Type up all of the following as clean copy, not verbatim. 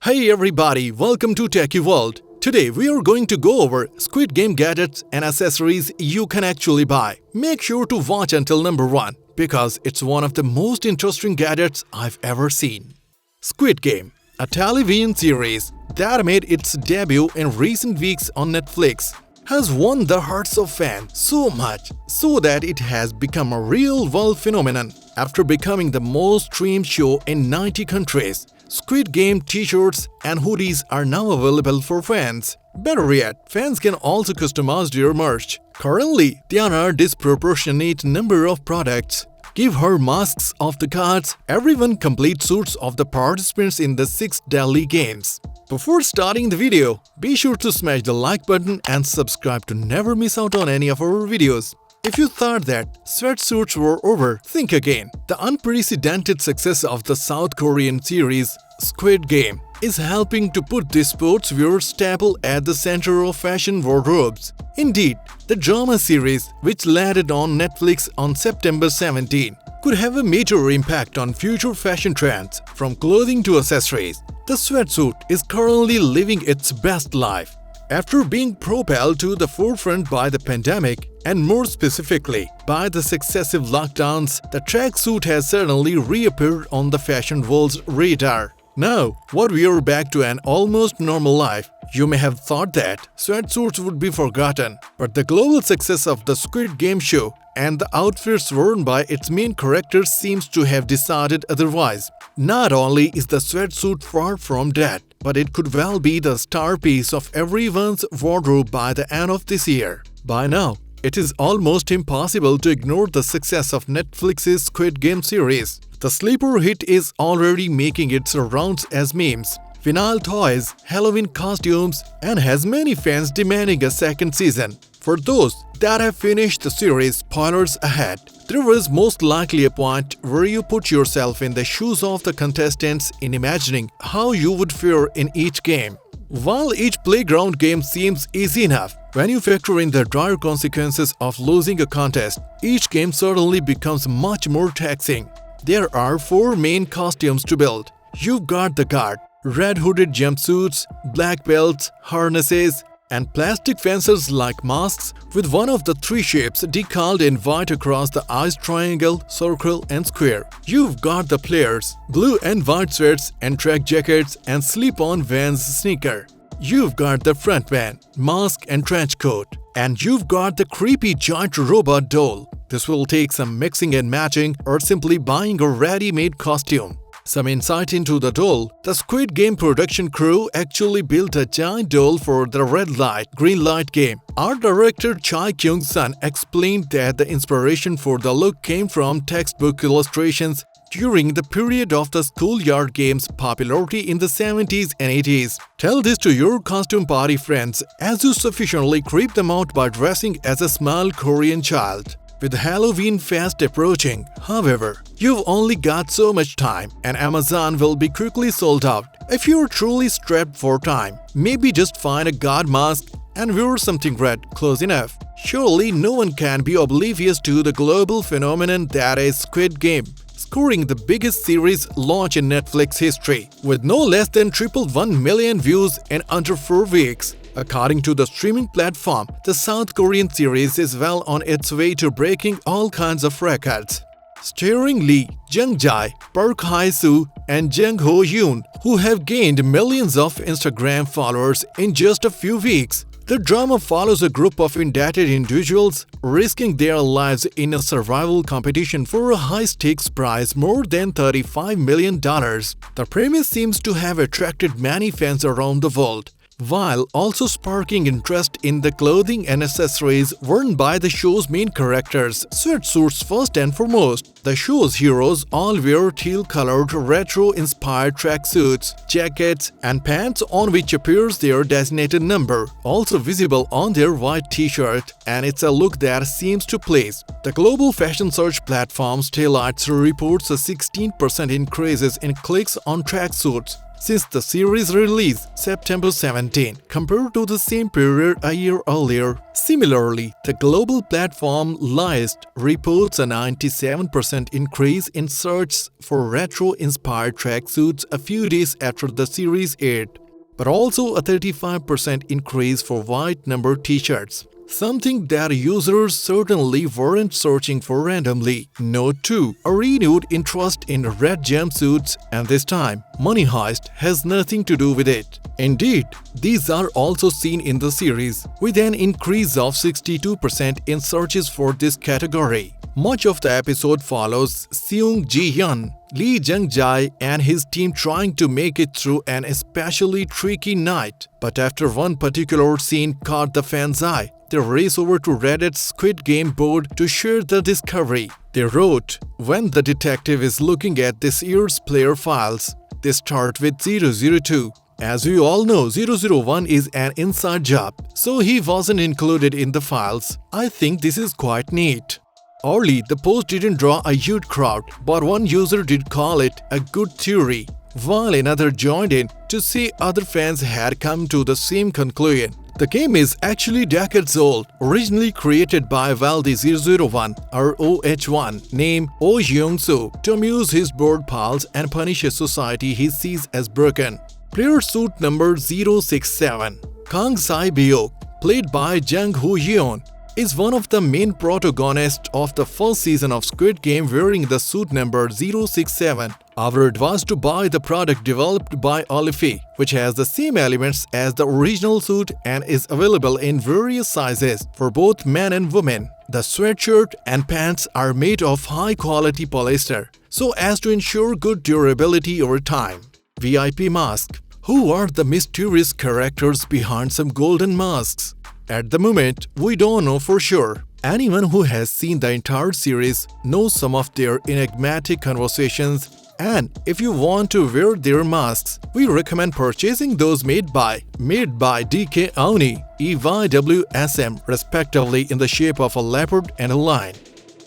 Hey everybody, welcome to Techie World. Today we are going to go over Squid Game gadgets and accessories you can actually buy. Make sure to watch until number 1 because it's one of the most interesting gadgets I've ever seen. Squid Game, a television series that made its debut in recent weeks on Netflix, has won the hearts of fans so much so that it has become a real-world phenomenon. After becoming the most streamed show in 90 countries, Squid Game t-shirts and hoodies are now available for fans. Better yet, fans can also customize their merch. Currently, there are a disproportionate number of products. Give her masks of the cards, everyone complete suits of the participants in the 6 deadly games. Before starting the video, be sure to smash the like button and subscribe to never miss out on any of our videos. If you thought that sweatsuits were over, think again. The unprecedented success of the South Korean series Squid Game is helping to put this sportswear staple at the center of fashion wardrobes. Indeed, the drama series, which landed on Netflix on September 17, could have a major impact on future fashion trends, from clothing to accessories. The sweatsuit is currently living its best life. After being propelled to the forefront by the pandemic, and more specifically by the successive lockdowns, the tracksuit has suddenly reappeared on the fashion world's radar. Now, what we are back to an almost normal life, you may have thought that sweatsuits would be forgotten, but the global success of the Squid Game show and the outfits worn by its main characters seems to have decided otherwise. Not only is the sweatsuit far from dead, but it could well be the star piece of everyone's wardrobe by the end of this year. By now, it is almost impossible to ignore the success of Netflix's Squid Game series. The sleeper hit is already making its rounds as memes, vinyl toys, Halloween costumes, and has many fans demanding a second season. For those that have finished the series, spoilers ahead. There is most likely a point where you put yourself in the shoes of the contestants in imagining how you would fare in each game. While each playground game seems easy enough, when you factor in the dire consequences of losing a contest, each game suddenly becomes much more taxing. There are 4 main costumes to build. You've got the guard, red hooded jumpsuits, black belts, harnesses, and plastic fences like masks with one of the 3 shapes decaled in white across the eyes: triangle, circle, and square. You've got the players, blue and white sweats and track jackets and slip-on Vans sneaker. You've got the frontman, mask and trench coat. And you've got the creepy giant robot doll. This will take some mixing and matching or simply buying a ready-made costume. Some insight into the doll. The Squid Game production crew actually built a giant doll for the red light, green light game. Art director Chai Kyung-sun explained that the inspiration for the look came from textbook illustrations during the period of the schoolyard game's popularity in the 70s and 80s. Tell this to your costume party friends as you sufficiently creep them out by dressing as a small Korean child. With Halloween fast approaching, however, you've only got so much time and Amazon will be quickly sold out. If you're truly strapped for time, maybe just find a god mask and wear something red close enough. Surely no one can be oblivious to the global phenomenon that is Squid Game, scoring the biggest series launch in Netflix history, with no less than 111 million views in under 4 weeks. According to the streaming platform, the South Korean series is well on its way to breaking all kinds of records. Starring Lee Jung-jae, Park Hae-soo, and Jung Ho-yoon, who have gained millions of Instagram followers in just a few weeks. The drama follows a group of indebted individuals risking their lives in a survival competition for a high-stakes prize more than $35 million. The premise seems to have attracted many fans around the world, while also sparking interest in the clothing and accessories worn by the show's main characters. Sweatsuits first and foremost. The show's heroes all wear teal-colored, retro-inspired tracksuits, jackets, and pants on which appears their designated number, also visible on their white t-shirt, and it's a look that seems to please. The global fashion search platform Stellites reports a 16% increase in clicks on tracksuits, since the series release September 17 compared to the same period a year earlier. Similarly, the global platform list reports a 97% increase in searches for retro-inspired tracksuits a few days after the series aired, but also a 35% increase for white number t-shirts. Something that users certainly weren't searching for randomly. Note 2. A renewed interest in red jumpsuits, and this time, Money Heist has nothing to do with it. Indeed, these are also seen in the series, with an increase of 62% in searches for this category. Much of the episode follows Seung Ji-hyun, Lee Jung-jae and his team trying to make it through an especially tricky night. But after one particular scene caught the fans' eye, they race over to Reddit's Squid Game board to share the discovery. They wrote, "When the detective is looking at this year's player files, they start with 002. As we all know, 001 is an inside job, so he wasn't included in the files. I think this is quite neat." Early, the post didn't draw a huge crowd, but one user did call it a good theory, while another joined in to say other fans had come to the same conclusion. The game is actually decades old, originally created by Valdi 001 or OH1 named Oh Young-soo to amuse his bored pals and punish a society he sees as broken. Player suit number 067, Kang Sai-byuk, played by Jung Ho-yeon, is one of the main protagonists of the first season of Squid Game wearing the suit number 067. Our advice to buy the product developed by Olive, which has the same elements as the original suit and is available in various sizes for both men and women. The sweatshirt and pants are made of high-quality polyester, so as to ensure good durability over time. VIP mask. Who are the mysterious characters behind some golden masks? At the moment, we don't know for sure. Anyone who has seen the entire series knows some of their enigmatic conversations, and if you want to wear their masks, we recommend purchasing those made by DK Aoni, EYWSM respectively in the shape of a leopard and a lion.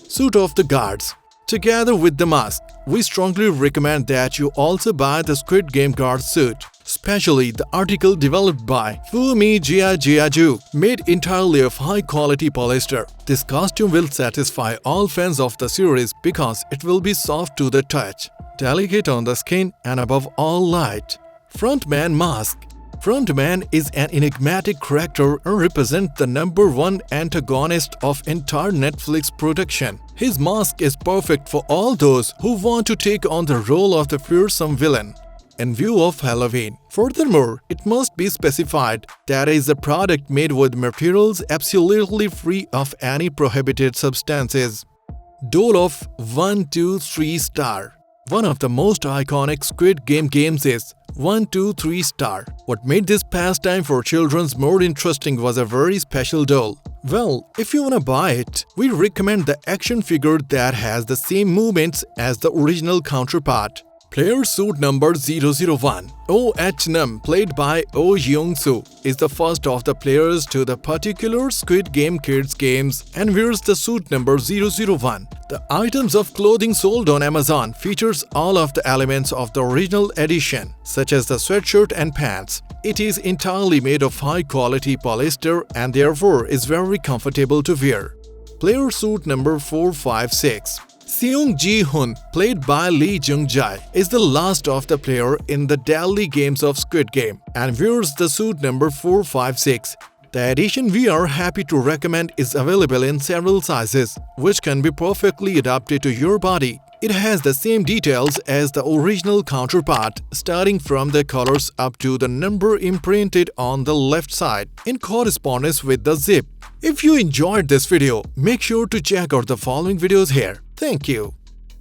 Suit of the guards. Together with the mask, we strongly recommend that you also buy the Squid Game guard suit, especially the article developed by Fumi Jiaju, made entirely of high-quality polyester. This costume will satisfy all fans of the series because it will be soft to the touch, delicate on the skin, and above all light. Frontman mask. Frontman is an enigmatic character and represents the number one antagonist of entire Netflix production. His mask is perfect for all those who want to take on the role of the fearsome villain in view of Halloween. Furthermore, it must be specified that it is a product made with materials absolutely free of any prohibited substances. Doll of 1, 2, 3 star. One of the most iconic Squid Game games is 1, 2, 3 star. What made this pastime for children more interesting was a very special doll. Well, if you wanna buy it, we recommend the action figure that has the same movements as the original counterpart. Player suit number 001, Oh H-num, played by Oh Young-soo, is the first of the players to the particular Squid Game Kids games and wears the suit number 001. The items of clothing sold on Amazon features all of the elements of the original edition, such as the sweatshirt and pants. It is entirely made of high-quality polyester and therefore is very comfortable to wear. Player suit number 456. Seung Ji-hyun, played by Lee Jung-jae, is the last of the player in the daily games of Squid Game and wears the suit number 456. The edition we are happy to recommend is available in several sizes, which can be perfectly adapted to your body. It has the same details as the original counterpart, starting from the colors up to the number imprinted on the left side, in correspondence with the zip. If you enjoyed this video, make sure to check out the following videos here. Thank you.